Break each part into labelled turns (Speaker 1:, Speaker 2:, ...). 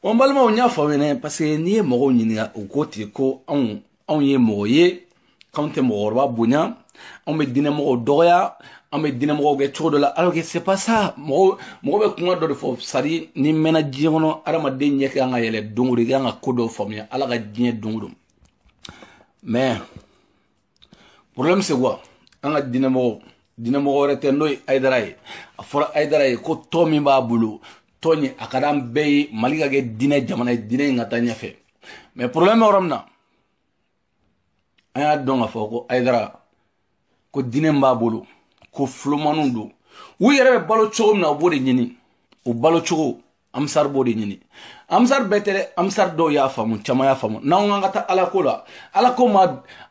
Speaker 1: On balma on nya fawene parce que ni mo ni o koti ko on ye mo ye quand mo ba bunya on me dina mo doya on me dina mo ge chodo la alors que c'est pas ça mo be kuma do fo sari ni mena jigono arama de nyeke nga yele dunguri nga kodo famia ala ga dine dunguru mais problème c'est quoi anga dina mo rete noy aidaray afora aidaray ko tomi ba bulu Tony akadam bey maliga ge dine jamana dine ngata nyafe mais problème oramna aya donga foko aidara ko dine mbabulu ko flumanundu wu yere balo chogum na bodi nyini o balo chogo amsar bodi nyini amsar betere amsar do ya famu chama ya famu na ngata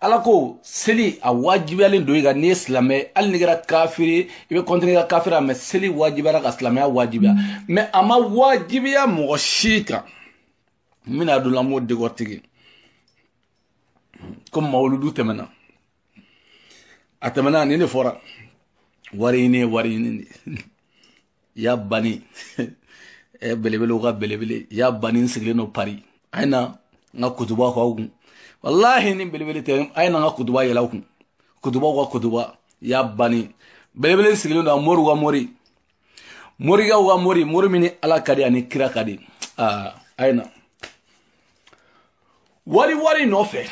Speaker 1: alako seli a wajibiyalen do iga ni islamé al nigera kafiri ibe kontinga kafira me seli wajibara ka islamé wajibiya mais ama wajibiya mo shika mina do la mo de gortigi comme mawludu temena atemena ni fora warini ya bani belebele uga belebele ya bani sigleno pari aina nga kutuba ko wallahi ni belebele te aina nga kutuba yela ku kutuba ya bani belebele sigleno amoru wa mori mini ala kadi ani kira kadi aina wari no fe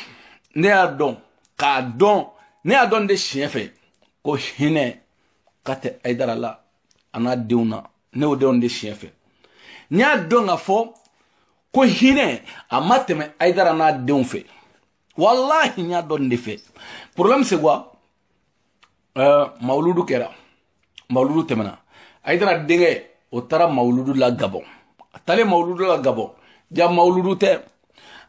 Speaker 1: ne adon ka don ne adon de chien fe ko hine kate aidara la ana deuna ne o de chien fe nya donga fo ko hine amateme aidara na deun fe wallahi nya don de fe problème c'est quoi mauludu temena aidara denge o tara mauludu la gabon tale mauludu la gabon ja mauludu te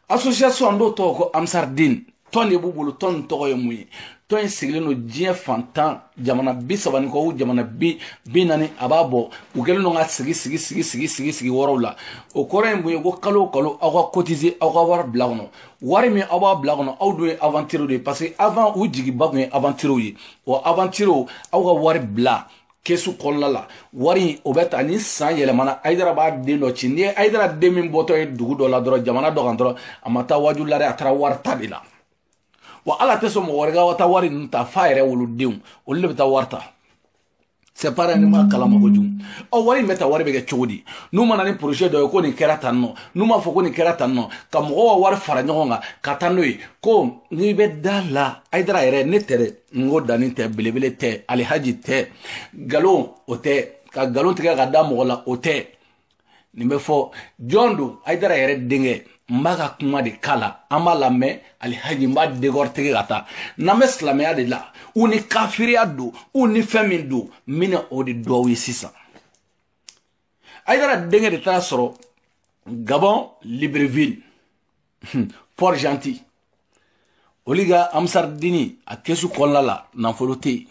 Speaker 1: association do to ko amsardin ton le bubulu ton to ko muyi ton sigleno jien fantan jamana bi sabani ko jamana bi nani ababo ugelo nga sigi worowla o kore mbuye go kalo awa cotiser awa war blagno wari mi awa blagno aw do aventure de parce que avant ou jigi bagno aventure yi o aventure awa war bla kesu kollala wari obeta ni san yele mana aidara ba de no chindi aidara de min boto e dugu do la dro jamana do gandro amata wajulare atra war tabila wa ala teso mo warga wata wari nta faire wulu dium o lebta warta c'est pas ni ma kala mo jum o wari meta wari be chodi nu mana ni projet do ko ni kerata no nu ma fo ko ni kerata no ka mo wari fara nyonga katanoi ko ni be dala aidara ere netere ngo dani te belebele te ali haji te galo o te ka galo te ga da mo la o te ni me fo jondo aidara ere dinge mbaga kuma de kala amala me ali haji mba de gortege gata na meslamea de la uni kafiria do uni femindu mina odi dowi sisa aidara dinge de tasoro Gabon Libreville Port-Gentil oliga amsardini a kesu kollala nanfolote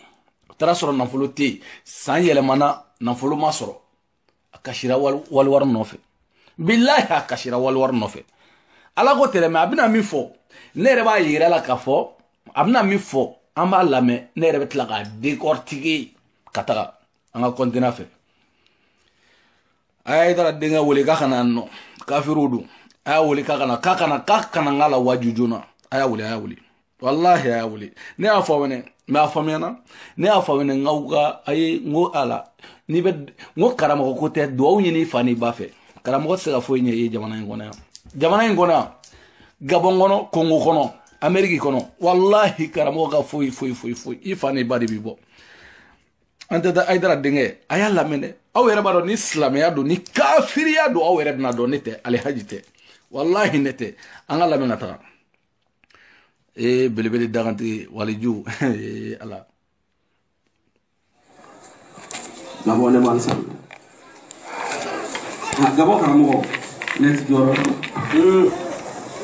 Speaker 1: tasoro nanfolote san yelemana nanfolo masoro akashira walwar nofe billahi akashira walwar nofe ala ko tere me abina mi fo ne re ba yira la ka fo abina mi fo amba lame ne re betla ka décortiquer kata anga continent fe ay dara denga wole ka kana no kafirudu ay wole ka kana ngala wajujuna ay wole wallahi ay wole ne afa wona ma famena ne afa wona ngawga ay ngo ala ni be ngo karama ko te do nyini fani bafe karama ko se ga fo nye jamana ngona Gabon gono Congo kono Amerique kono wallahi karamo ga foi ifani badi bibo ante da aidara dinge ayala mene awere bado ni islamia do ni kafiria do awere na do nete ale hajite wallahi nete angala mena ta belebele daganti waliju ala Gabon ne man sa Gabon karamo net joro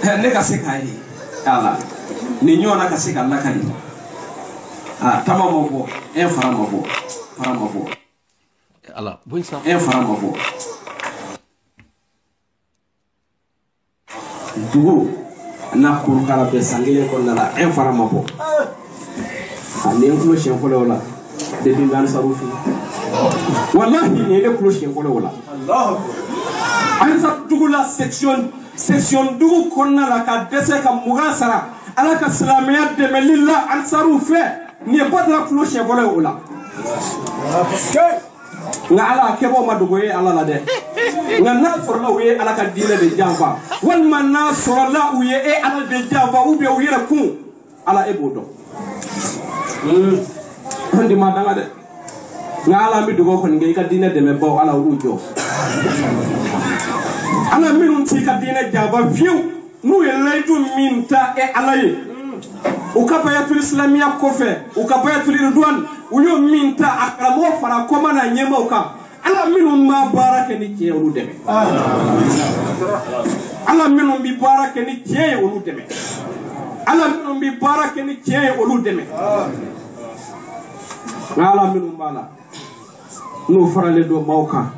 Speaker 1: ne ka se kai ala ni nyona ka se ka la kai tama mo en fara mo ala boy sa en fara mo dugu na ko kala be sangile ko na en fara mo ani ko shen ko la de bingan sarufi wallahi ne le ko shen ko la Allah an sa dugu
Speaker 2: la section dugu konna la ka dese ka mugasara ala ka silamaya dɛmɛ lilla ansaru fɛ ni badra kulo shebole ola nga ala kebo ma dugo ye ala la de nga na forla uye ala ka dine de jamba wal man na sorla uye e ala de jamba u be uye ku ala e bodo ndi ma danga de nga ala mi dugo ko ngi ka dine de me bo ala ujo ala minun ti ka dine jamba fiu nu ye laydu minta e ala ye ukabayatul islamia kofe ukabayatul ridwan uyo minta akramo fara koma na nyema uka ala minun ma barake ni tie olu deme ala minun bi barake ni tie olu deme ala minun bi barake ni tie olu deme ala minun bala no farale do mauka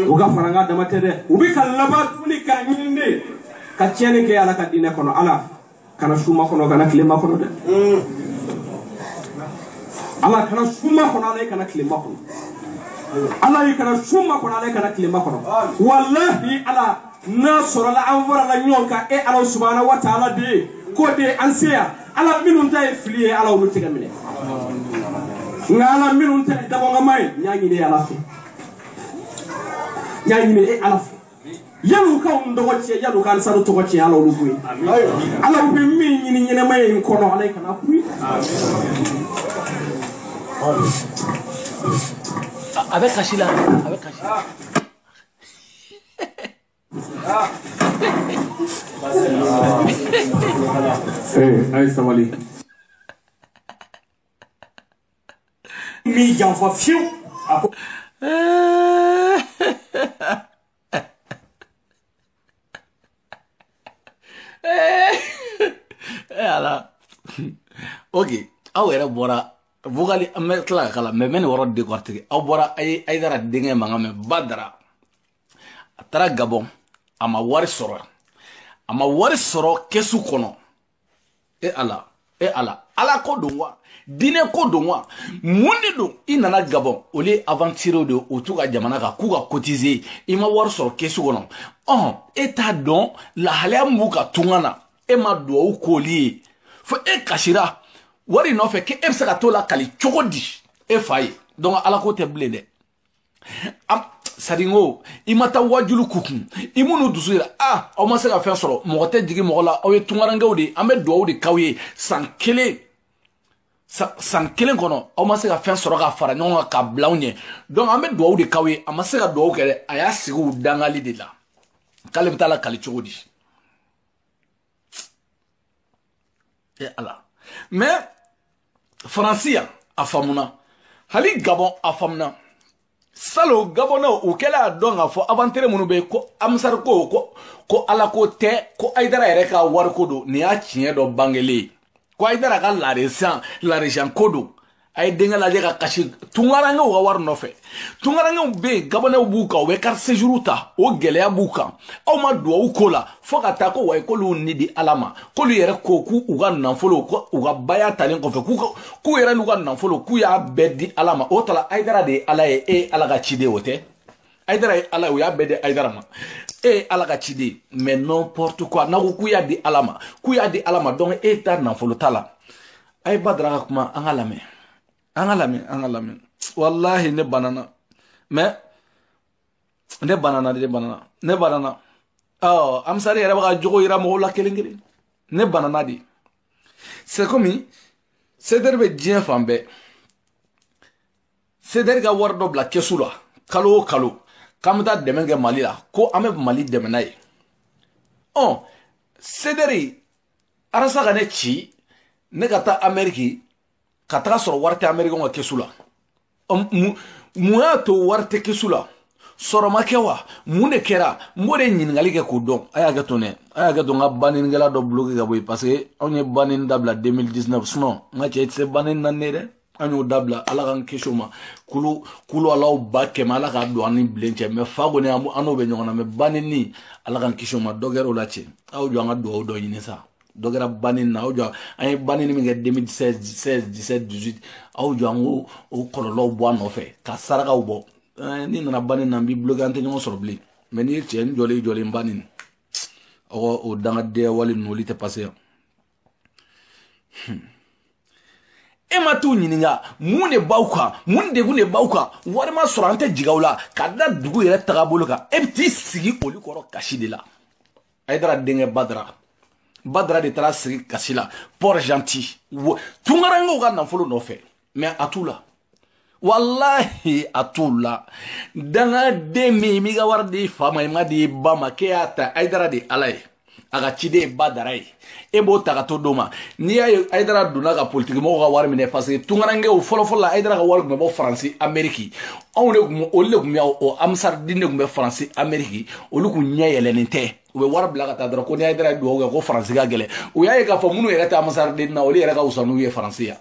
Speaker 2: uga faranga damate de ubi kallaba tuli ka nyinde ka tiene ke ala ka dine kono ala kana suma kono kana klima kono de ala kana suma kono ala kana klima kono ala kana suma kono ala kana klima kono wallahi ala nasra la anvara la nyonka e ala subhanahu wa ta'ala de ko de ansia ala minun tay flié ala wu tigamine ngala minun tay dabo ngamay nyaangi de ala fi nyaangi ne e ala fi yalu ka ndo wacce yalu kan saru to wacce ala wu buyi ala wu mi nyini nyene may kono ala kana kuyi
Speaker 1: avec Kachila
Speaker 2: ay samali mi janfa fiu
Speaker 1: ala ok aw yɛrɛ bɔra bugali an bɛ tila ka kala mɛ ni wɔrɔ décortiquer aw bɔra ay dara denkɛ mankan mɛ Badara a taara Gabon a ma wari sɔrɔ kɛsu kɔnɔ e ala ala ko don wa diinɛ ko don wa mun de don i nana Gabon olu ye aventure de o t'u ka jamana kan k'u ka cotiser i ma wari sɔrɔ kɛsu kɔnɔ e t'a dɔn lahalaya min b'u ka tunga na e ma duwawu k'oli ye fo e kasira wari nɔfɛ k'e bɛ se ka t'o la kali cogo di e fa ye donc ala ko tɛ bilen dɛ saringo i ma taa wajulu kukun i minnu dusu yɛrɛ aw ma se ka fɛn sɔrɔ mɔgɔ tɛ jigin mɔgɔ la aw ye tungarankew de an bɛ duwawu de k'aw ye san kelen kɔnɔ aw ma se ka fɛn sɔrɔ ka fara ɲɔgɔn kan k'a bila anw ɲɛ donc an bɛ duwawu de k'aw ye a ma se ka duwawu kɛ dɛ a y'a sigi u dangali de la k'ale bɛ taa la kali cogo di e ala mais Faransi yan a faamuna hali Gabon a faamuna salo Gabonnaw u kɛla dɔn k'a fɔ aventure minnu bɛ ko Amsar ko ala ko tɛ ko Aidara yɛrɛ ka wari ko don nin y'a tiɲɛ dɔ bangelen ko Aidara ka l'argent ko don a ye denkɛ lajɛ ka kasi tungarankew ka wari nɔfɛ tungarankew bɛ yen Gabonnaw b'u kan u bɛ carte séjour ta o gɛlɛya b'u kan aw ma duwawu ko la fo ka taa ko wayi k'olu ni di ala ma k'olu yɛrɛ ko k'u ka nafolo ko u ka baya talen kɔfɛ k'u yɛrɛ n'u ka nafolo k'u y'a bɛɛ di ala ma o tala Aidara de ye ala ye e ala ka ciden o tɛ Aidara ye ala u y'a bɛɛ di Aidara ma e ye ala ka ciden mais n'importe quoi n'a ko k'u y'a di ala ma donc e ta nafolo t'a la a ye Badara ka kuma an ka lamɛn wallahi ne banana mais ne banana Amsari yɛrɛ bɛ ka jogo yira mɔgɔw la kelen ne banana de c'est comme Sederi bɛ diɲɛ fan bɛɛ Sederi ka wari dɔ bila kɛsu la kalo o kalo k'an bɛ taa dɛmɛ kɛ Mali la ko an bɛ Mali dɛmɛ n'a ye Sederi arasa ka ne ci ne ka taa Amérique ka taga sɔrɔ wari tɛ Américain ka kɛsu la mun y'a to wari tɛ kɛsu la sɔrɔ ma kɛ wa mun de kɛra n b'o de ɲininkali kɛ k'o dɔn a y'a kɛ to n ka banninikɛla dɔ bloqué ka bɔ yen parce que anw ye bannini dabila 2019 sinon n ka cɛ i tɛ se bannini na ne dɛ an y'o dabila ala k'an kisi o ma kulu alaw ba kɛmɛ ala k'a don an ni bilen cɛ mais fa kɔni an n'o bɛ ɲɔgɔn na mais bannini ala k'an kisi o ma dɔ kɛra o la cɛ aw jɔ an ka duwawu dɔ ɲini sa dɔ kɛra bannini na aw jɔ an ye bannini min kɛ 2016 17 18 aw jɔ an ko o kɔlɔlɔw bɔ a nɔfɛ ka sarakaw bɔ ni nana bannini na n b'i bloqué an tɛ ɲɔgɔn sɔrɔ bilen ni chen joli mbanin o danga de wali noli te passer e ma tu nyininga mune bawka munde gune bawka wari ma sorante jigawla kada dugu yere tagabolo ka e ti sigi oli koro kashi de la Aidara denge badra de tara sigi kashi la pour gentil tungarango ga nafolo no fe mais atula wallahi atula danga de mi ga wardi fama ma di bama ke ata Aidara de alay aga chide badarai ebo tagato doma ni ay Aidara duna ga politique mo ga war mine parce que tungarange o folo la Aidara ga war mo France Amerique on le gum o amsar dinne gum France Amerique o lu ku nyayelente o be war blaga ta dara ko ni Aidara do ga ko France ga gele o yaye ga fa munu yere ta amsar dinna o le yere ga usanu ye France ya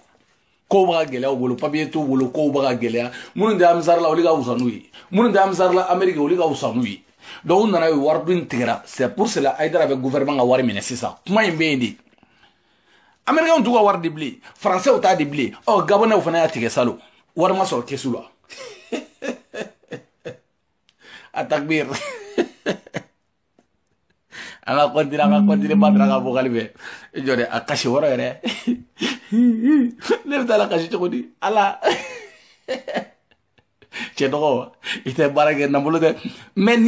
Speaker 1: ko ba gele o bolo papier to bolo ko ba gele munu de amsar la o le ga usanu yi munu de amsar la Amerique o le ga usanu yi donc on a eu wardun tigra c'est pour cela Aidara avec gouvernement a war mine c'est ça kuma imbendi américain tout war dibli français o ta dibli oh gabonais o fana ya tige salo war ma so kesula atakbir anga kontira badra ga bogalbe jode akashi woro ere lefta la kashi chodi ala Chedo, ite barage namulo de mais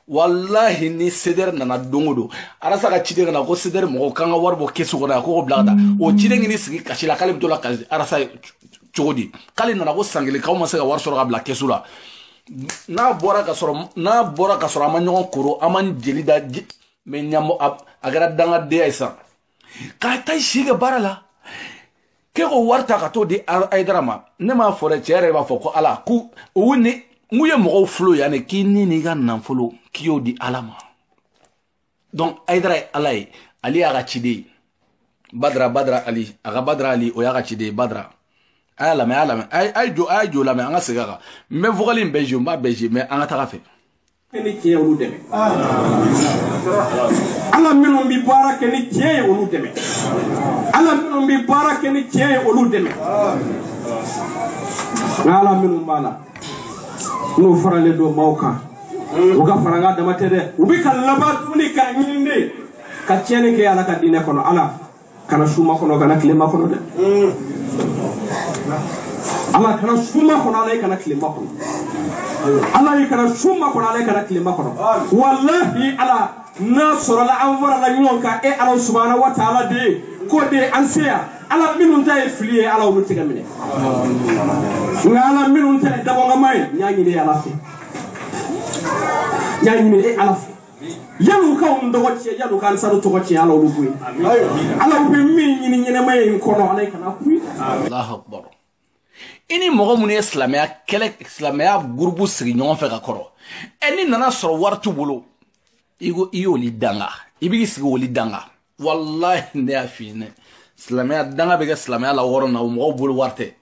Speaker 1: wallahi ni seder nana dongodo arasa ka chide na ko seder mo kanga warbo kesu gona ko blada o chide ngini sigi kashila kale bitola kazi arasa chodi kale nana ko sangele ka mo se war soro bla kesula na bora ka soro amanyo koro aman jelida me nyamo agara danga de isa ka tay shiga barala keko warta ka to di Aidara ma ne ma fore chere ba foko ala ku woni muye mo flo ya ne kini ni ga nan folo kiyo di alama donc Aidara alay ali aga chidi badra ali aga badra ali o ya ga chidi badra alama ay jo la me anga segara me vogali beje ma beje me anga ta fe
Speaker 2: ni tie olu deme ala minnu bi baara kɛ ni tiɲɛ ye olu dɛmɛ ala minnu bi baara kɛ ni tiɲɛ ye olu dɛmɛ nka ala minnu b'a la n'u faralen don maaw kan u ka fara n ka dama tɛ dɛ u bɛ ka laban tuguni k'a ɲini de ka tiɲɛni kɛ ala ka diinɛ kɔnɔ ala kana suma kɔnɔ kana tilema kɔnɔ dɛ ala kana suma kɔnɔ ala kana tilema kɔnɔ ala kana suma kɔnɔ ala kana tilema kɔnɔ wallahi ala na sorola an fara la ɲɔgɔn kan e ala subhanahu wa ta'ala de ko de an seya ala minnu ta ye fili ye ala olu tigɛ minɛ nka ala minnu ta ye dabɔngama ye n y'a ɲini ala fɛ n y'a ɲini e ala fɛ yanu k'anw dɔgɔ tiɲɛ yanu k'an sanu tɔgɔ tiɲɛ ala olu ko ye ala bɛ min ɲini ɲɛnɛma ye in kɔnɔ ala kana ku ye
Speaker 1: Allahu akbar ini mɔgɔ mun ye silamɛya groupe sigi ɲɔgɔn fɛ ka kɔrɔ ni nana sɔrɔ wari t'u bolo igo ioli danga ibigi sigi oli danga wallahi ne afine silamɛya danga be ke silamɛya la woro na mɔgɔ bolo warte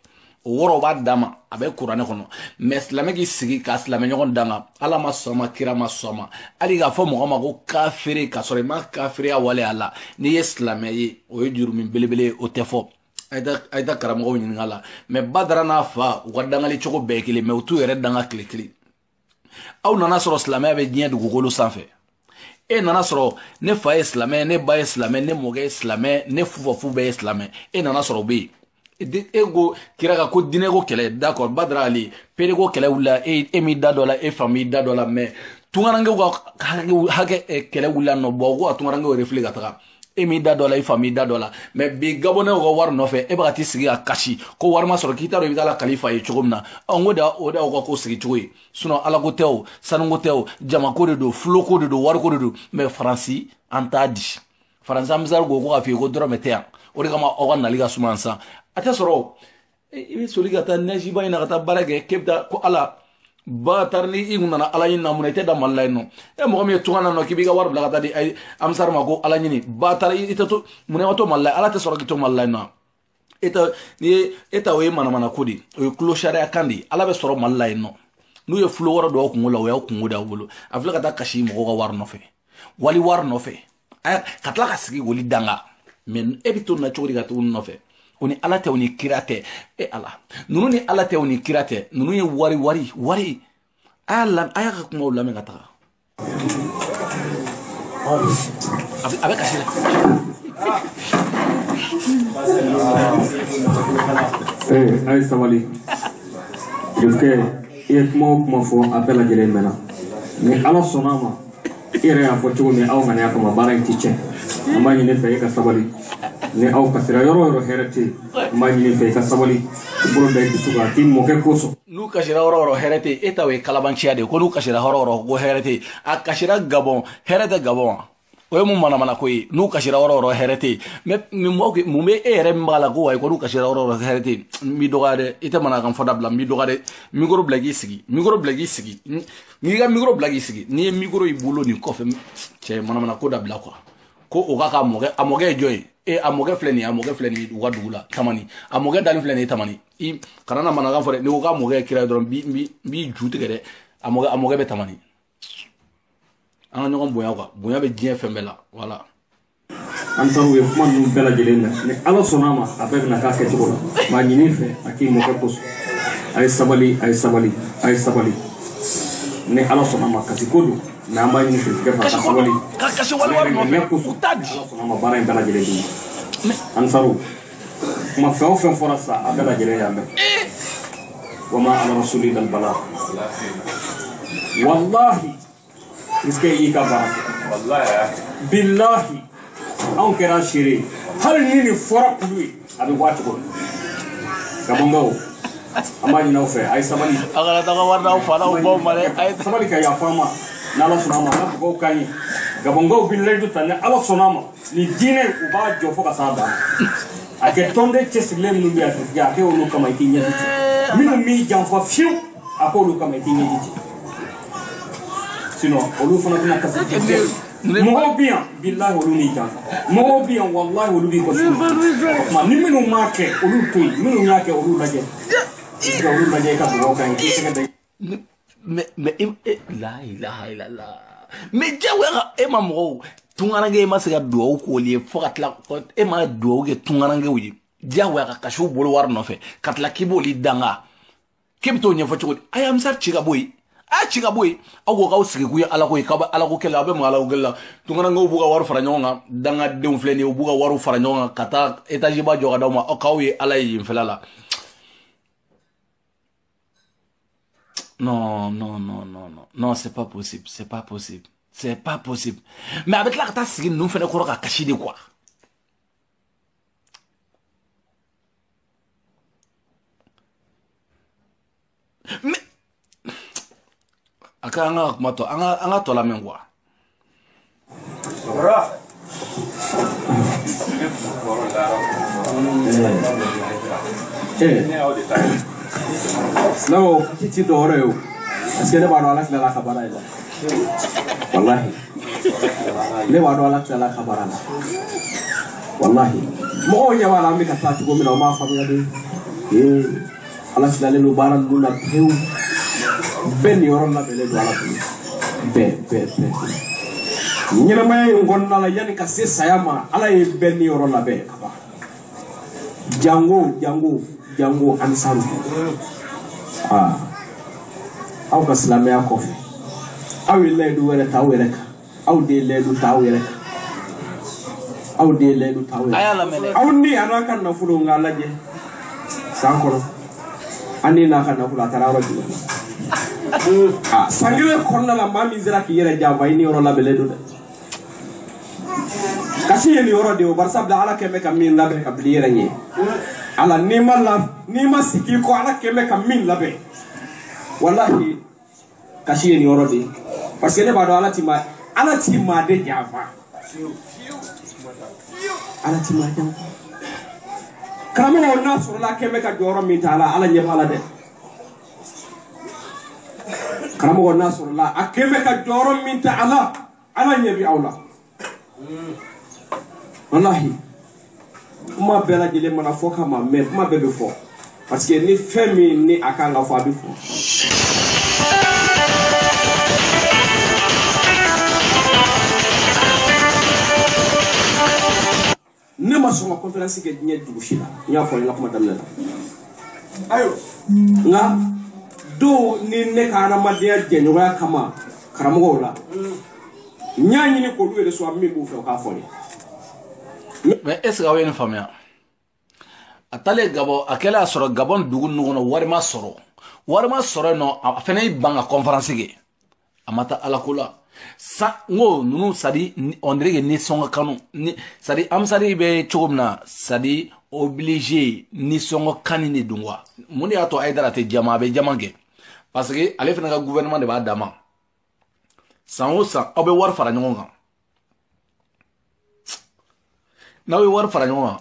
Speaker 1: o woro ba dama abe qur'ane kono mais silamɛ ki sigi ka silamɛ ɲɔgɔn danga ala ma soma kira ma soma ali ga fɔ mɔgɔ ma ko kafiri ka sɔrɔ ma kafiri ya wale ala ni ye silamɛ ye o ye juru min belebele o tɛ fɔ ayda karamɔgɔ ɲininka la mais badara n'a fa u ka dangali cogo bɛɛ kelen mais u t'u yɛrɛ danga kile kelen aw nana sɔrɔ silamɛya bɛ diɲɛ dugukolo sanfɛ e nana sɔrɔ ne fa ye silamɛ ne ba ye silamɛ ne mɔkɛ ye silamɛ ne fufafu bɛɛ ye silamɛ e nana sɔrɔ bɛ yen e ko kira ka ko dinɛ ko kɛlɛ d'accord badara ali pere ko kɛlɛ wulila e m'i da dɔ la e fa m'i da dɔ la mais tungarankew ka hakɛ kɛlɛ wulila nɔ bɔ ko ka tungarankew refile ka taga e m'i da dɔ la e fa m'i da dɔ la mais bi gabonɛw ka wari nɔfɛ e bɛ ka t'i sigi ka kasi ko wari ma sɔrɔ k'i t'a dɔn i bɛ taa la kalifa ye cogo min na n ko o de y'aw ka ko sigi cogo ye sinon ala ko tɛ o sanuko tɛ o jamako de don fuloko de don wariko de don mais faransi an t'a di faransi an bɛ se ko ka f'i ye ko dɔrɔmɛ tɛ yan o de kama aw ka nali ka suma san a tɛ sɔrɔ i bɛ soli ka taa nɛji ba in na ka taa baara kɛ k'e bɛ taa ko ala ba tar ni i kun nana ala ɲini na mun na i tɛ da mali la yen nɔ e mɔgɔ min ye tunga na nɔ k'i b'i ka wari bila ka taa di amisar ma ko ala ɲini ba tar i tɛ to mun na i ka to mali la ala tɛ sɔrɔ k'i to mali la yen nɔ e ta o ye manamana ko de o ye tulo sariya kan de ala bɛ sɔrɔ mali la yen nɔ n'u ye fulo wɔɔrɔ don aw kungo la o y'aw kungo d'aw bolo a filɛ ka taa kasi mɔgɔw ka wari nɔfɛ wali wari nɔfɛ ka tila ka sigi woli danga mais e bɛ to na cogo di ka to nɔfɛ o ni ala tɛ o ni kira tɛ e ala ninnu ni ala tɛ o ni kira tɛ ninnu ye wari ala aya ka kuma la menga ta avec caché
Speaker 2: ay sabali jofke kuma fo appel a jere mena ni ala sonama ire ya fo tuuni aw ngane akama bara tiche amani ne fe ka sabali ni aw kasira yoro herete amani ne fe ka sabali buru dai tuga tim mo ke koso
Speaker 1: nu kashira oro herete etawe kalabanchia de ko nu kashira oro go herete akashira gabon herete gabon o mu mana koy nu kashira oro herete me mu me ere mbala go ay ko nu kashira oro herete mi dogade ite mana kan fodabla mi dogade micro blagi sigi ni ga micro blagi sigi ni micro ibulo ni kofe che mana ko dabla ko o ka amoge joy amoge fleni uga dugula tamani amoge dali fleni tamani I kanana mana kan fore ni o ka amoge kira dron bi juti gede amoge be tamani an ñogon bonya be jien fembela voilà
Speaker 2: an taru ye kuma nu bela jelena ni ala sonama avec na ka ke tiko ma ñini fe aki mo ko pos ay sabali ni ala sonama kasi kodu na ma ñini fe ke fa sabali
Speaker 1: kasi wal no fe utaji
Speaker 2: ala sonama bara bela jelena an taru kuma fe fora sa abela jelena me wama ala rasuli dal bala wallahi इसके ये का बात बिल्लाही आउं केरा शिरे हर नीनी फरक हुई अभी वाच को कबंगो अमानी नौफे आई समली
Speaker 1: अगर तक वरना फला उबो मरे आई
Speaker 2: समली का या फरमा नाला सुनामा ना को काई कबंगो बिल्ले तो तने अलो सुनामा ni dine uba jofo ka sada ake tonde chesile mnubi ya ke ulu kama ikinya minu mi janfa fiu ako ulu kama ikinya sinon olu fana bina kasi mo bien billahi olu ni tan mo bien wallahi olu bi ko ma ni minu make olu toy minu yake olu laje ko olu laje ka bo kan ki se
Speaker 1: me la ilaha illallah me jawera e mamro tungarange masiga do ko li fogatla ko e ma do ge tungarange wi jawera ka shu bolo war no fe katla kiboli danga kebto nyefo chiko ayam sar chiga boy a chiga boy ago ka usige kuya ala ko ka ala ko kela be mala ugella tungana ngo buga waru fara nyonga danga de umfleni buga waru fara nyonga kata etaji ba joga dawma o kawi ala yi mfelala non c'est pas possible mais avec la kata sigi nous fait ko ka kashide quoi mais akanga mato anga tola mengwa
Speaker 2: no kiti doreo askene ba no ala la khabara ila wallahi le wa do ala la khabara wallahi mo nya wala mi ka ta ko mi no ma fa mi de ala la le baran du la pew ben yoron la bele do ala be nyina may ngonna la yani ka se sayama ala e ben yoron la be kaba jango ansaru aw ka islamia ko fi aw le du wala tawere ka aw de le du tawere
Speaker 1: ayala mele
Speaker 2: aw ni anaka na fulo ngala je sankoro ani na kana fulo tararo ji sangire konna la mami zira ki yere jamba ini oro la bele du kasi yeni oro de o barsa da ala keme ka min labe ka bliere ni ala nima siki ko ala keme ka min labe wallahi kasi yeni oro de parce que le bado ala tima de java ala tima java kama na suru la keme ka joro min ta ala nyebala de kama na suru la akeme ka joro min ta ala nyebi awla wallahi kuma bela jele mana foka ma me kuma bebe fo parce que ni femi ni akanga fo abi fo ne ma so ma conférence ke nye dugushila nya fo la kuma damela ayo nga do ni ne ka adamadenya jɛɲɔgɔnya kama karamɔgɔw la n y'a ɲini k'olu yɛrɛ sɔrɔ min b'u fɛ o k'a fɔ ye.
Speaker 1: mais est ce que aw ye nin faamuya a taalen Gabon a kɛlen a sɔrɔ Gabon dugu ninnu kɔnɔ wari ma sɔrɔ yen nɔ a fɛnɛ y'i ban ka conférence kɛ a ma taa Ala ko la sa ngo nunu sadi on dirait que ni songa kanu ni sadi am sadi be cogo min na sadi obligé ni songa kanini dungwa mun ya to Aidara te jama be jama kɛ parce que ale fɛnɛ ka gouvernement de b'a dama san o san aw be wari fara ɲɔgɔn kan n'aw ye wari fara ɲɔgɔn kan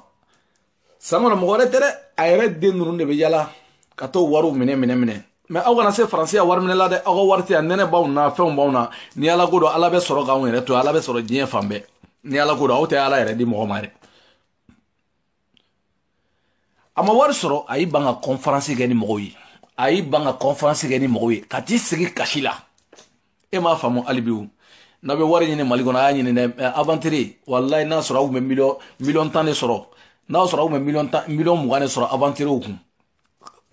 Speaker 1: san kɔnɔ mɔgɔ wɛrɛ tɛ dɛ a yɛrɛ den ninnu de bɛ yala ka t'o wariw minɛ mais aw kana se faransi ya wari minɛ la dɛ aw ka wari tɛ yan nɛnɛ b'aw na fɛnw b'aw na ni ala ko dɔn ala bɛ sɔrɔ k'anw yɛrɛ to ala bɛ sɔrɔ diɲɛ fan bɛɛ ni ala ko dɔn aw tɛ ala yɛrɛ di mɔgɔ ma dɛ a ma wari sɔrɔ a y'i ban ka conférence kɛ ni mɔgɔw ye a y'i ban ka conférence kɛ ni mɔgɔw ye ka t'i sigi kasi la e m'a faamu hali bi o n'a bɛ wari ɲini Mali kɔnɔ a y'a ɲini dɛ aventure wallahi n'a sɔrɔ aw tun bɛ miliyɔn 10 de sɔrɔ n'a sɔrɔ aw tun bɛ miliyɔn 20 de sɔrɔ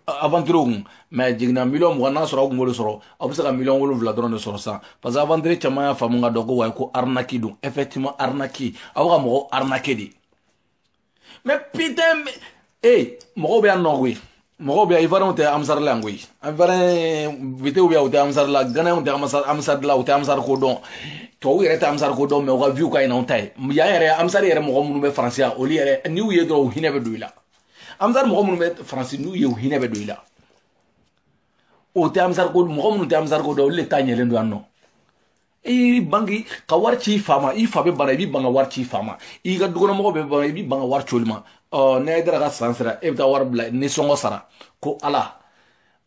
Speaker 1: aventure kun mais jigina miliyɔn 20 n'a sɔrɔ aw tun b'o de sɔrɔ aw bɛ se ka miliyɔn 7 dɔrɔn de sɔrɔ sisan parce que aventure caman y'a faamu ka dɔn ko wayi ko arnaque don effectivement arnaque aw ka mɔgɔw arnaque de mais putain mɔgɔw bɛ yan nɔ koyi mɔgɔw bɛ yan ivoirien tɛ Amsar la yan koyi ivoirien bitew bɛ yan u tɛ Amsar la Ghanaiens tɛ Amsar la u tɛ Amsar ko dɔn tubabuw yɛrɛ tɛ Amsar ko dɔn mais u ka vie ka ɲi n'anw ta ye yan yɛrɛ Amsar yɛrɛ mɔgɔ minnu bɛ faransi yan olu yɛrɛ n'i y'u ye dɔrɔn u hinɛ bɛ don i la Amsar mɔgɔ minnu bɛ faransi n'u ye u hinɛ bɛ don i la o tɛ Amsar ko mɔgɔ minnu tɛ Amsar ko dɔn olu de ta ɲɛlen don yan nɔ i bangi ka wari ci i fa ma i fa bɛ bana i b'i ban ka wari ci i fa ma i ka dukɔnɔmɔgɔ bɛ bana i b'i ban ka wari ci olu ma ne Aidara ka san sera e bɛ taa wari bila ni sɔngɔ sara ko ala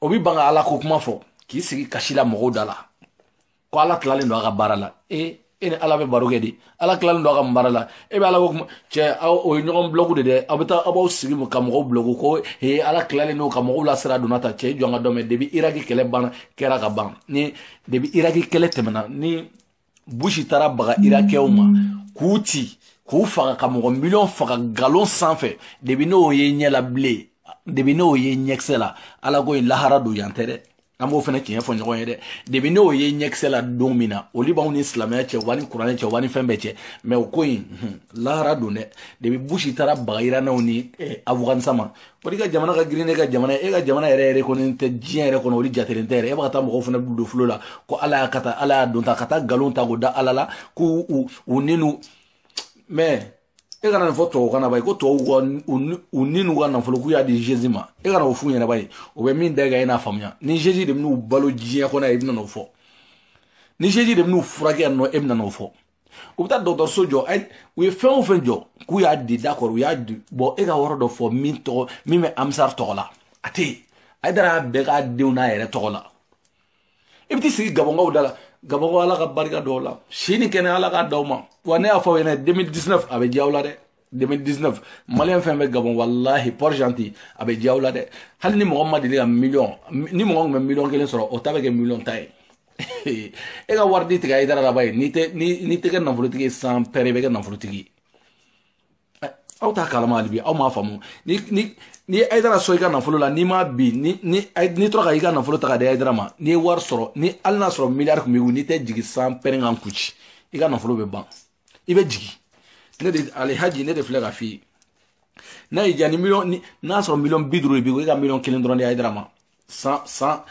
Speaker 1: o b'i ban ka ala ko kuma fɔ k'i sigi kasi la mɔgɔw da la ko ala tilalen don a ka baara la e ni ala bɛ baro kɛ de ala tilalen don a ka baara la e bɛ ala ko kuma cɛ o ye ɲɔgɔn bloku de dɛ aw bɛ taa aw b'aw sigi ka mɔgɔw bloku ko ala tilalen don ka mɔgɔw lasira donna ta cɛ jɔn ka dɔn mɛ depuis Iraki kɛlɛ ban kɛra ka ban ni depuis Iraki kɛlɛ tɛmɛna ni Bush taara baga Irakɛnw ma k'u ci k'u faga ka mɔgɔ miliyɔn faga galon sanfɛ depuis n'o ye ɲɛla bilen depuis n'o ye ɲɛkisɛ la ala ko in lahara don yan tɛ dɛ an b'o fana tiɲɛ fɔ ɲɔgɔn ye dɛ depuis n'o ye ɲɛkisɛ la don min na olu b'anw ni silamɛya cɛ wa ni kuranɛ cɛ wa ni fɛn bɛɛ cɛ mais o ko in lahara don dɛ depuis Bush taara baga Iranɛnw ni Afganistan ma o de ka jamana ka girin ne ka jamana e ka jamana yɛrɛ kɔni tɛ diɲɛ yɛrɛ kɔnɔ olu jatelen tɛ yɛrɛ e bɛ ka taa mɔgɔw fana don fulo la ko ala y'a ka taa ala y'a don ta ka taa nkalon ta k'o da ala la k'u ninu mais e kana nin fɔ tubabukan na ba ye ko tubabuw u ni n'u ka nafolo k'u y'a di Jésus ma e kana o f'u ɲɛna ba ye o bɛ min da e kan e n'a faamuya ni Jésus de bɛn'u balo diɲɛ kɔnɔ e bɛna n'o fɔ ni Jésus de bɛn'u furakɛ yan nɔ e bɛna n'o fɔ u bɛ taa dɔgɔtɔrɔso jɔ u ye fɛn o fɛn jɔ k'u y'a di d'accord u y'a di bon e ka yɔrɔ dɔ fɔ min bɛ Amsar tɔgɔ la a tɛ yen Aidara y'a bɛɛ k'a denw n'a yɛrɛ tɔgɔ la i bɛ t'i sigi Gabɔnkaw da la Gabɔnkaw ala ka barika dɔw la si ni kɛnɛ ala k'a d'aw ma wa ne y'a fɔ aw ɲɛna 2019 a bɛ diya aw la dɛ 2019 maliyɛn fɛn bɛ Gabon wallahi Port-Gentil a bɛ diya aw la dɛ hali ni mɔgɔ ma deli ka miliyɔn ni mɔgɔ tun bɛ miliyɔn 1 sɔrɔ o ta bɛ kɛ miliyɔn ta ye e ka wari di tigɛ Aidara la ba ye n'i tɛ kɛ nafolotigi ye san pɛrɛ i bɛ kɛ nafolotigi aw t'a kalama hali bi aw m'a faamu ni Aidara sɔn i ka nafolo la n'i ma bi n'i tora ka i ka nafolo ta ka di Aidara ma n'i ye wari sɔrɔ hali n'a sɔrɔ miliyari tun b'i kun n'i tɛ jigin san pɛrɛn kan kun ci i ka nafolo bɛ ban i bɛ jigin ne de Alihaji ne de filɛ ka f'i ye n'a y'i diya n'a sɔrɔ miliyɔn 50 de b'i kun i ka miliyɔn 1 dɔrɔn di Aidara ma san 5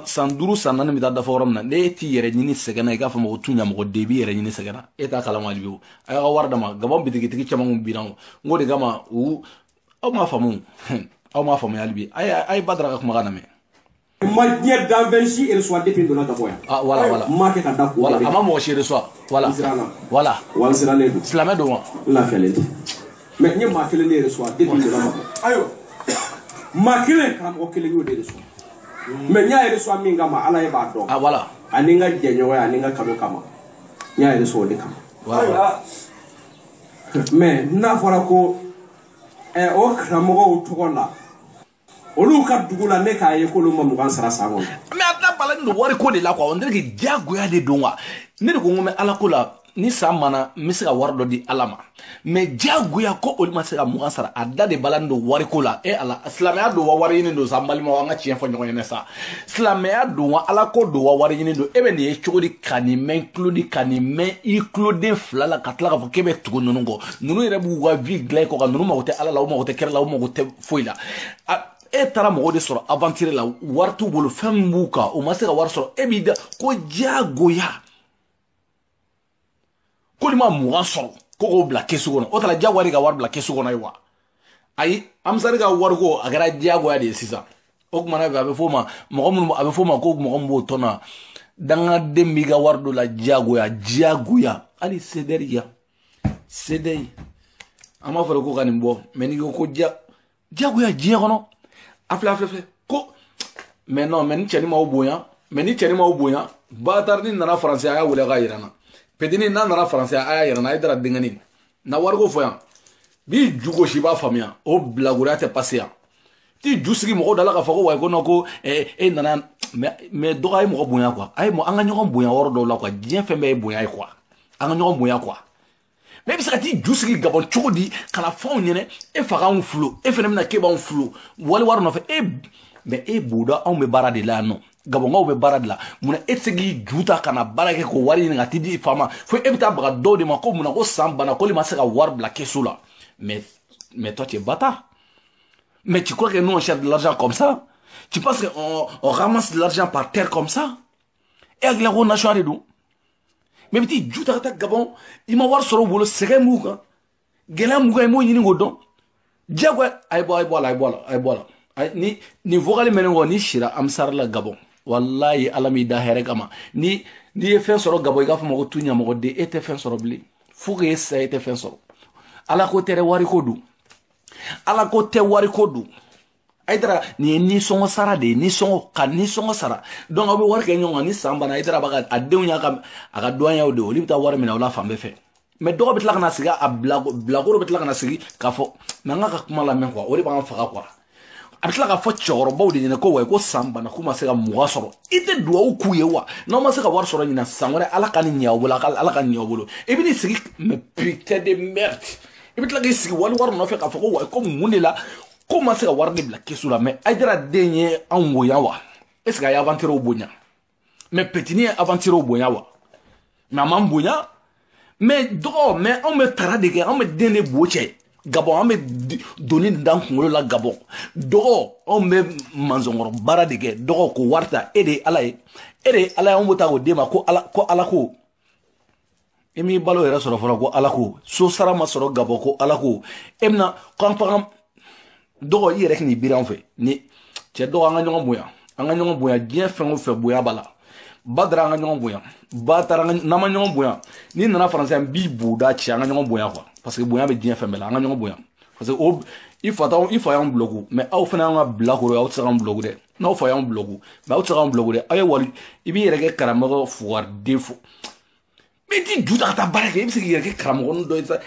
Speaker 1: san 4 bɛ taa dafa yɔrɔ min na ne t'i yɛrɛ ɲini sɛgɛnna i k'a fɔ mɔgɔ tu ɲamɔgɔ de b'i yɛrɛ ɲini sɛgɛnna e t'a kalama hali bi o a y'a ka wari d'a ma Gabon bitigitigi caman kun binna o n ko de kama aw m'a faamu hali bi a ye Badara ka kumakan lamɛn.
Speaker 2: Ma diɲɛ danfɛn si reçoit depuis donna Gabon yan.
Speaker 1: Ah voilà.
Speaker 2: Ma kɛ ka da ko.
Speaker 1: Voilà a ma mɔgɔ si reçoit. Voilà.
Speaker 2: Wal siralen don.
Speaker 1: Silamɛ don wa?
Speaker 2: Lafiyalen tɛ. Mais n ye maa kelen de reçoit depuis donna Gabon. Ayiwa maa kelen karamɔgɔ kelen y'o de reçoit. Mais n y'a reçoit min kama ala ye b'a dɔn.
Speaker 1: Ah voilà.
Speaker 2: Ani n ka jɛɲɔgɔnya ani n ka kanu kama n y'a reçoit o de kama. Voilà. Mais n'a fɔra ko o karamɔgɔw tɔgɔ la olu ka dugu la ne k'a ye k'olu ma 20 sara san kɔnɔ. Mais a t'a bala ni wari ko de la quoi on dirait que diyagoya de don wa ne de ko n ko mɛ ala ko la
Speaker 1: ni san mana n bɛ se ka wari dɔ di ala ma mais diyagoya ko olu ma se ka mugan sara a da de balan don wariko la ala silamɛya don wa wari ɲini don sa n balimaw an ka tiɲɛ fɔ ɲɔgɔn ɲɛna sa silamɛya don wa ala ko don wa wari ɲini don e bɛ nin ye cogo di ka nin mɛn tulo di ka nin mɛn i tuloden fila la ka tila k'a fɔ k'e bɛ tugu ninnu kɔ ninnu yɛrɛ b'u ka vie dilan i kɔ ka ninnu mago tɛ ala la u mago tɛ kɛra la u mago tɛ foyi la e taara mɔgɔ de sɔrɔ aventure la wari t'u bolo fɛn min b'u kan o ma se ka wari sɔrɔ e b'i da ko diyagoya ko ni ma mugan sɔrɔ ko k'o bila kesu kɔnɔ o tala diyagoya de ka wari bila kesu kɔnɔ ye wa ayi Amusari ka wari ko a kɛra diyagoya de ye sisan o kumana a bɛ fɔ ma mɔgɔ minnu a bɛ fɔ ma ko mɔgɔ min b'o tɔn na dangaden b'i ka wari dɔ la diyagoya hali sedɛri an b'a fɔ ko ka nin bɔ mais n'i ko ko diyagoya diɲɛ kɔnɔ a filɛ ko mais non mais ni cɛni m'aw bonya Batar ni nana français a y'a wele a ka yira n na Petini n'a nana français a y'a yira n na a ye dara dengani na wari ko fɔ yan bi ju gosi b'a faamuya o bilagoya tɛ passé yan ti ju sigi mɔgɔw da la k'a fɔ ko wayi ko non ko e nana mais dɔgɔ a ye mɔgɔ bonya quoi a ye an ka ɲɔgɔn bonya yɔrɔ dɔw la quoi diɲɛ fɛn bɛɛ ye bonya ye quoi an ka ɲɔgɔn bonya quoi mais e bɛ se ka t'i ju sigi Gabon cogo di kana fɛnw ɲɛnɛ e fa k'anw fulo e fɛnɛ bɛna k'e b'anw fulo wari nɔfɛ mais e b'o dɔn anw bɛ baara de la yan nɔ Gabonkaw bɛ baara de la munna e tɛ se k'i ju ta kana baara kɛ k'o wari ɲini ka t'i di fa ma fo e bɛ taa baga dɔw de ma ko munna ko san banna k'olu ma se ka wari bila kesu la mais toi tu es bâtard mais tu crois que nous on cherche de l'argent comme ça tu penses qu'on ramasse de l'argent par terre comme ça e hakilila ko nation de don mais bɛ t'i ju ta ka taa Gabon i ma wari sɔrɔ u bolo sɛgɛn m'u kan gɛlɛya m'u kan i m'o ɲini k'o dɔn diyagoya a ye bɔ a la ni vocal menen ko ni shira Amusari la Gabon wallahi ala mi da hɛrɛ kama ni ye fɛn sɔrɔ Gabon i k'a fɔ ma ko tu ɲamɔgɔ den e tɛ fɛn sɔrɔ bilen fo que e sa e tɛ fɛn sɔrɔ ala ko tɛ wari ko don ala ko tɛ wari ko don Aïdara ni ye nisɔngɔ sara de ye nisɔngɔ sara donc aw bɛ wari kɛ ɲɔgɔn kan ni san banna Aïdara b'a a denw y'a ka dɔnyaw de olu bɛ taa wari minɛ o la fan bɛɛ fɛ mais dɔgɔ bɛ tila ka na sigi a bilakoro bɛ tila ka na sigi k'a fɔ mais an ka kuma lamɛn quoi o de b'an faga quoi a bɛ tila k'a fɔ cɛkɔrɔbaw de ɲɛna ko wayi ko san banna k'u ma se ka mugan sɔrɔ i tɛ duwawu k'u ye wa n'aw ma se ka wari sɔrɔ ɲina san wɛrɛ ala ka nin ɲɛ aw bolo ala ka nin ɲɛ aw bolo i bɛ n'i sigi mais putain de merde i bɛ tila k'i sigi wari nɔfɛ k'a fɔ ko wayi ko mun de la ko ma se ka wari de bila kesu la mais Aïdara den ye anw bonya wa est ce que a ye aventure bonya mais Petini ye aventure bonya wa mais a m'an bonya mais dɔgɔ mais anw bɛ tara de kɛ anw bɛ den de bo cɛ Gabon an bɛ doni dan kunkolo la Gabon dɔgɔ anw bɛ manzɔnkɔrɔ baara de kɛ dɔgɔ ko wari ta e de ye ala ye anw bɛ taa o den ma ko ala ko e m'i balo yɛrɛ sɔrɔ fɔlɔ ko ala ko so sara ma sɔrɔ Gabon ko ala ko e bɛna k'an dɔgɔ i yɛrɛ k'i biri an fɛ ni cɛ dɔgɔ an ka ɲɔgɔn bonya diɲɛ fɛn o fɛn bonya b'a la Badara an ka ɲɔgɔn bonya Batar n'an ma ɲɔgɔn bonya ni nana français an b'i buda cɛ an ka ɲɔgɔn bonya quoi parce que bonya bɛ diɲɛ fɛn bɛɛ la an ka ɲɔgɔn bonya parce que i fa y'an bloqué mais aw fana y'an ka bilakoro aw tɛ se k'an bloqué dɛ n'aw fa y'an bloqué mais aw tɛ se k'an bloqué dɛ aw ye wali i b'i yɛrɛ kɛ karamɔgɔ fugariden fo mais ti ju ta ka taa baara kɛ i bɛ se k'i yɛrɛ kɛ karamɔgɔnin dɔ ye sa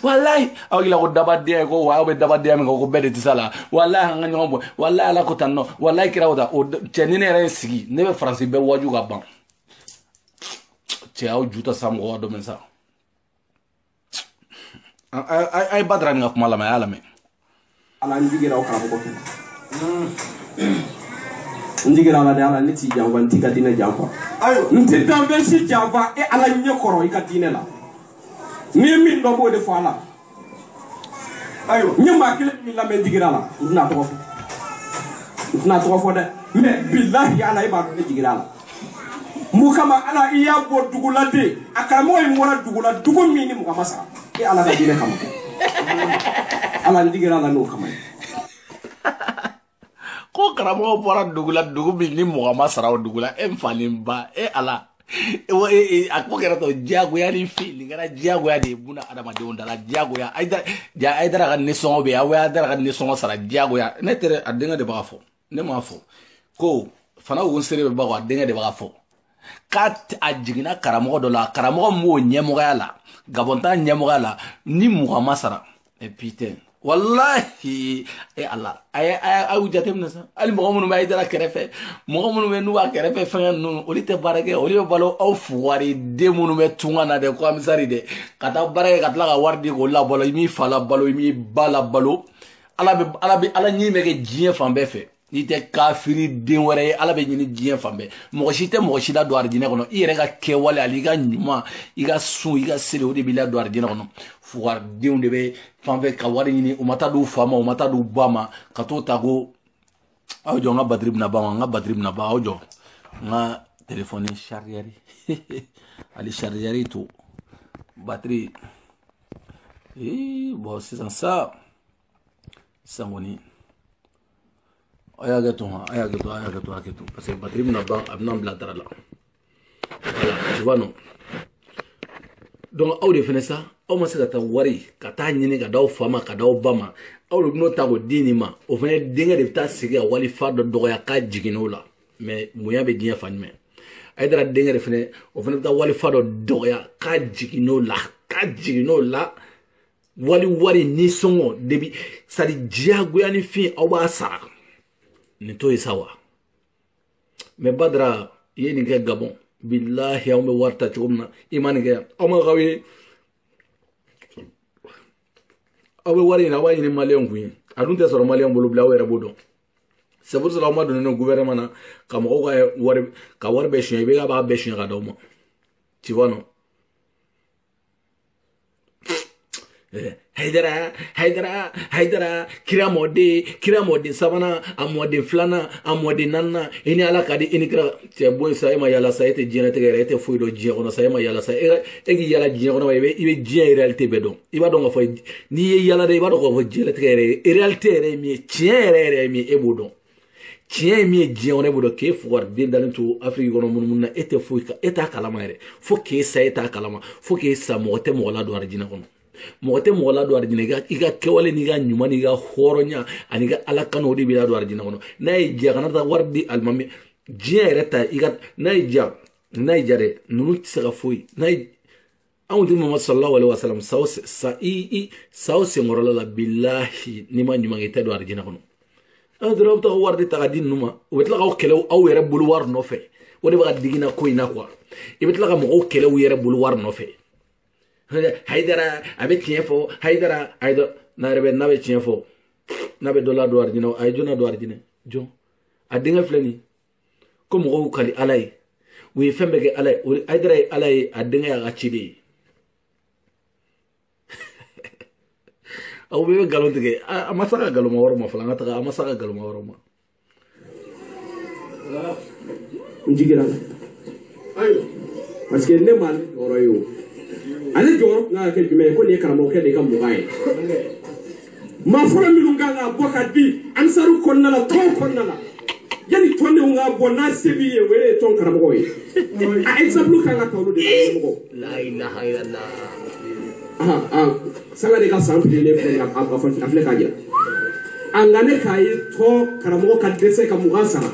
Speaker 1: walayi aw hakilila ko dabadenya ko wa aw bɛ dabadenya min kɛ ko bɛɛ de tɛ se a la walayi an ka ɲɔgɔn bonya walayi ala ko tan nɔ walayi kira ko tan o cɛ ni ne yɛrɛ ye sigi ne bɛ faransi bɛɛ waju ka ban cɛ aw ju ta sa mɔgɔ dɔ min sa a ye Badara nin ka kuma lamɛn a y'a lamɛn
Speaker 2: ala n jigira aw karamɔgɔ kɛ n jigira ala de ala ne t'i janfa n t'i ka diinɛ janfa n tɛ danfɛn si janfa e ala ɲɛ kɔrɔ i ka diinɛ la n'i ye min dɔn b'o de fɔ ala n ye maa kelen min lamɛn jigira la n tɛna tɔgɔ fɔ dɛ mais bilahi ala e b'a dɔn ne jigira la mun kama ala i y'a bɔ dugu la de a karamɔgɔ in bɔra dugu la dugu min ni mɔgɔ ma sa e ala ka diinɛ kama ala n jigira la n'o kama ye
Speaker 1: ko karamɔgɔ bɔra dugu la dugu min ni mɔgɔ ma sara o dugu la e nfalen ba e ala a ko kɛra tɔ diyagoya ni fili nin kɛra diyagoya de ye buna adamadenw da la diyagoya Aïdara ka nisɔngɔ bɛ yen aw Aïdara ka nisɔngɔ sara diyagoya ne tɛ a denkɛ de b'a fɔ ne m'a fɔ ko fana wo seere bɛ ba ko a denkɛ de b'a fɔ k'a a jiginna karamɔgɔ dɔ la karamɔgɔ min b'o ɲɛmɔgɔya la Gabon ta ɲɛmɔgɔya la ni mɔgɔ ma sara et putain wallahi Allah ay ujatem na sa ali mo mo may dara kerefe mo mo me nuwa kerefe fanga no olite barake oli balo au fuwari de mo me tunga na de ko amisari de kata barake katla ga wardi ko la balo mi fala balo mi bala balo ala nyi meke jien fambe fe ni te kafiri den were ala be nyini jien fambe mo shite mo shida do arjine kono ire ga kewale ali ga nyuma iga sun iga sele o de bila do arjine kono fuwar den de be fambe ka wari nyini o mata do fama o mata do bama ka to tago aw jo nga badrib na ba aw jo nga téléphone chargeur ali chargeur to batterie bon c'est ça sangoni ayageto parce que batterie na ba abna bladra là voilà tu vois non donc aw de fene ça aw ma se ka ta wari ka ta nyini ka daw fama ka daw bama aw no ta go dini ma o fene dinga de ta sigi wali fa do ya ka jigino la mais muya be dinya fanme ay dara dinga de fene o fene ta wali fa do ya ka jigino la wali ni songo debi sadi diago yani fi awa sara ni to isawa me badra yeni ke gabon billahi aw me warta chumna imani ke aw ma gawi aw wari na wani malion kuyi adun te soro malion bolu bla wera bodo c'est pour cela ma donné no gouvernement na kam ko ka war be chien be ga ba be chien ga dawmo tu vois non haidara kira mode sabana amode flana amode nanna ini ala kadi ini kira te boy sa ma yala sa ete jina te gere ete fuido jina kono sa ma yala sa egi yala jina kono ibe jina réalité bedo iba do nga fay ni yala de iba do ko jina te gere réalité re mi tien re mi ebodo tien mi jina on ebodo ke fuwar den dalin to afrique kono mun na ete fuika eta kalama re fo ke sa eta kalama fo ke sa mo te mo la do arjina kono mote mola do arjina iga kewale ni ga nyuma ni ga horonya ani ga ala kano di bila do arjina kono nay je kana ta wardi almami jereta iga nay jare nunu tsaka foi nay awdi muhammad sallallahu alaihi wasallam sawse ngorola la billahi ni ma nyuma ngita do arjina kono adro ta wardi ta gadin numa wetla ga kelew aw yere bul war no fe wodi ba digina ko ina kwa ibetla ga mo kelew yere bul war no fe haidara abe tiefo haidara aido narebe nabe tiefo nabe dollar do arjino ay jona do arjine jo adinga fleni ko mo kali alay wi fembege alay haidara alay adinga ya gachidi aw be galon tige amasaka galo ma woro ma fala ngata amasaka galo ma woro ma njigira ayo parce que ne mal woro yo ale jor na ke jume ko ne karamo ke de kam bugaye ma fura milunga nga bokadi ansaru konnala to konnala yani tonne nga bona sebiye wele ton karamo yi a exemple kan ka tawlu de mo la ilaha illallah sanga de ka sample le fe na fa afle ka jira angane kai to karamo ka dese ka mugasara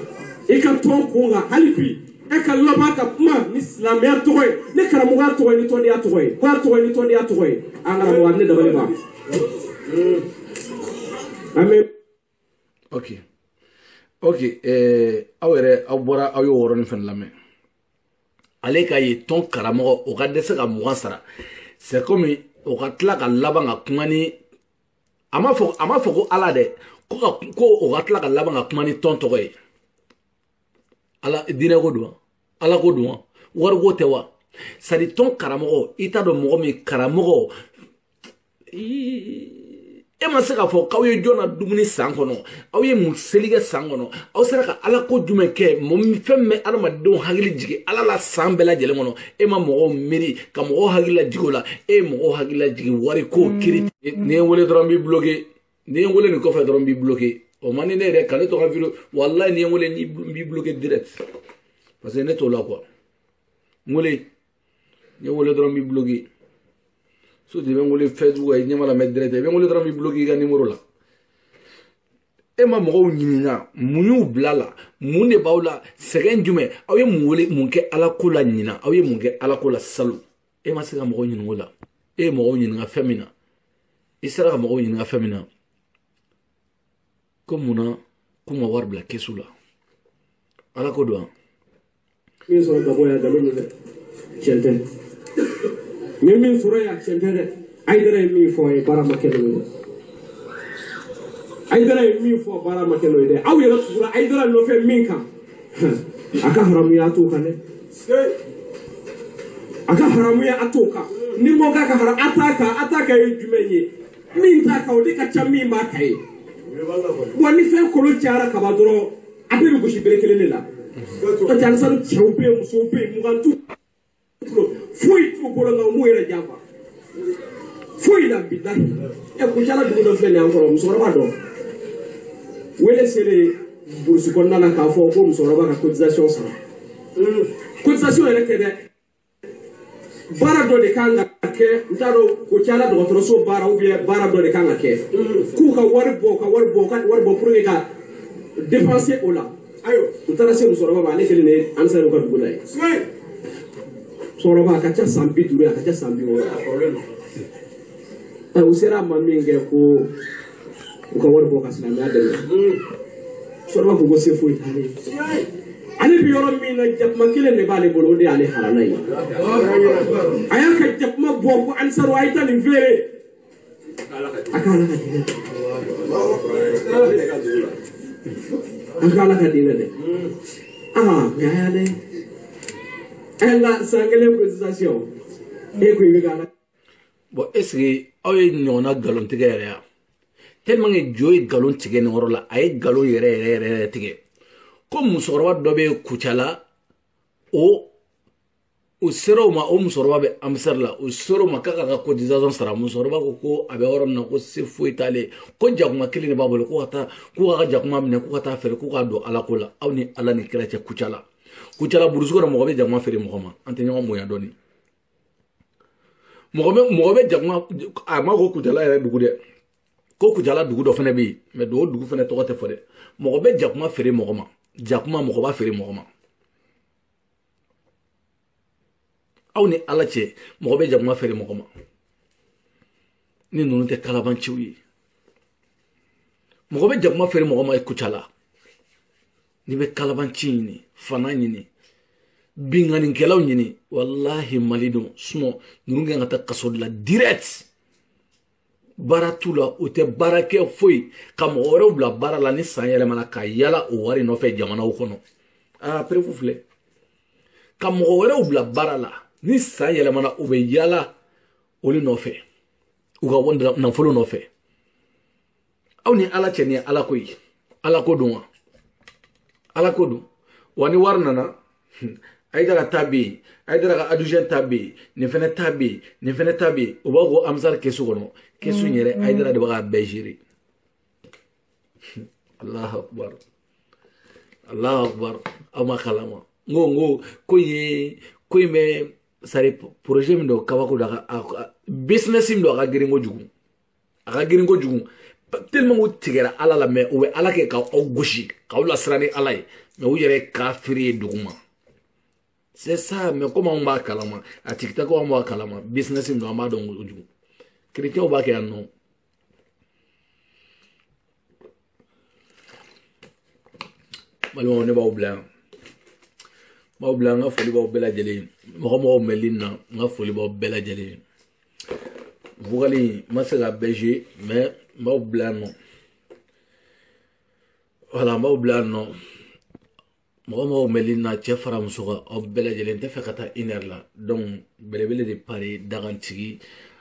Speaker 1: e ka to ko nga halibi eka lobaka ma islam ya toy ne karamuga toy ni tondi ya toy kwa toy ni tondi ya toy angara mo wadne dabale ba amen okay awere awbora ayo woron fen lame aleka yi ton karamo o ga dese ga mugasara c'est comme o ga tla ga labanga kumani ama foko ala de ko o ga tla ga labanga kumani ton toy ala dine ko do ala ko do war go tewa sadi ton karamo ita do mo mi karamo e ma se ka fo kawye jona dumuni sankono awye museliga sankono aw sera ka ala ko jume ke mo mi femme alama do hagili jige ala la sambela jele mono e ma mo meri ka mo hagila jigola e mo hagila jigi wari ko kiri ne wole drambi bloqué ne wole ni ko fa drambi bloqué o mani ne re kale to gafiro wallahi ni ngole ni bi bloquer direct parce que ne to la quoi ngole ni ngole dron bi bloquer so de ngole facebook ay nyama la met direct be ngole dron bi bloquer ga numéro la e ma mo nyina munyu blala munde bawla segen jume awe ngole munke ala kula nyina awe munke ala kula salu e ma sega mo nyina ngola e mo nyina femina isara mo nyina femina comme on a kuma warbla kesula ala ko do
Speaker 2: min so gabo ya gabo ne chente min sura ya chente de ay dara mi fo e bara makelo ay dara mi fo bara makelo de aw yela sura ay dara no fe min kan aka haramu ya to kan aka haramu ya atoka ni mo ka hara ataka e jumenye min ta ka o de ka chammi ma kai wani fe ko lo tiara ka ba doro abiru go shibere kele la to tan salu chawbe muso be mu gantu foi to bolo na mu era jamba foi la bidahi e ko jala du do fe le encore muso ba do wele sele bursu ko nana ka fo ko muso ba ka cotisation sa cotisation ele kede bara do de kanga ke ntaro ko chala do to so bara ou bien bara do de kanga ke ku ka warbo pour ka dépenser ola ayo utara se musoro ba ne kele ne ansa ko du dai soro ba ka cha sambi dure ka cha sambi o problème o sera maminge ko warbo ka sala na de soro ba ko se fo itali ani bi yoro mi na japma kele ne bale bolo de ale haranay aya ka japma bo ko ansar wa itali vere akala ka dina de ya de ela sangale cotisation e ko yi gala
Speaker 1: bon est-ce que ay ñona galon tigere ya tellement que joy galon tigere ne worola ay galon yere tigere comme musoroba dobe kuchala o seroma o musoroba be amsarla o seroma kaka ka cotisation sara musoroba ko abe worom na ko se fo itale ko jaguma kili ne babolo ko ata ko ka jaguma mine ko ata fere ko ka do ala ko la awni ala ni kila ce kuchala burusko na mo be jaguma fere mo ma ante nyama mo ya doni mo be jaguma ama ko kuchala ere dugu de ko kuchala dugu do fene bi me do dugu fene to te fode mo be jaguma fere mo ma jakuma mo ba fere mo ma awni ala che mo be jakuma fere mo ma ni nunu te kalaban chiwi mo be jakuma fere mo ma e kuchala ni be kalaban chini fana nyini bingani kelaw nyini wallahi malido suno nunu ngata kasodla direct baratula o te barake foi kam ore bla barala ni sanyele mana ka yala o wari no fe jamana o kono après vous voulez kam ore bla barala ni sanyele mana o be yala o li no fe o ga wonda na folo no fe awni ala cheni ala koy ala ko dum wani warnana ay dara tabi ay dara adjoint tabi ne fene tabi o ba go amsar kesu gono kesu nyere ay dara de ba bejiri Allahu akbar ama kalama ngo ko me sare projet mi do kabako da business mi do ga giringo jugu tellement o tigera ala la mais o ala ke ka o goshi ka o la srani ala mais o yere kafiri duguma. C'est ça, mais comment on va calama? À TikTok, on va calama. Business, on va donc aujourd'hui. Chrétien, on va qu'il y a un nom. Malheureusement, on n'est pas au blanc. Ma blanc, on a fallu voir bella gelée. Moi, Melina, on a fallu voir bella gelée. Vous allez, moi, c'est la BG, mais ma blanc, non. Voilà, ma blanc, non. Moi, Melina, tu as fait un soir au bella gelée, tu as fait 1 heure là. Donc, belebele de Paris, d'Arantigi,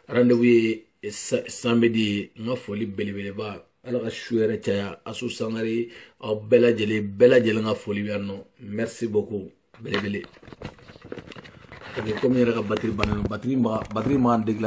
Speaker 1: rendez-vous samedi, on a fallu belebele ba. Alors, je suis à Sangari, au bella gelée, on a fallu non. Merci beaucoup. Belebele. Comme il y a la batterie, batterie m'a déclaré.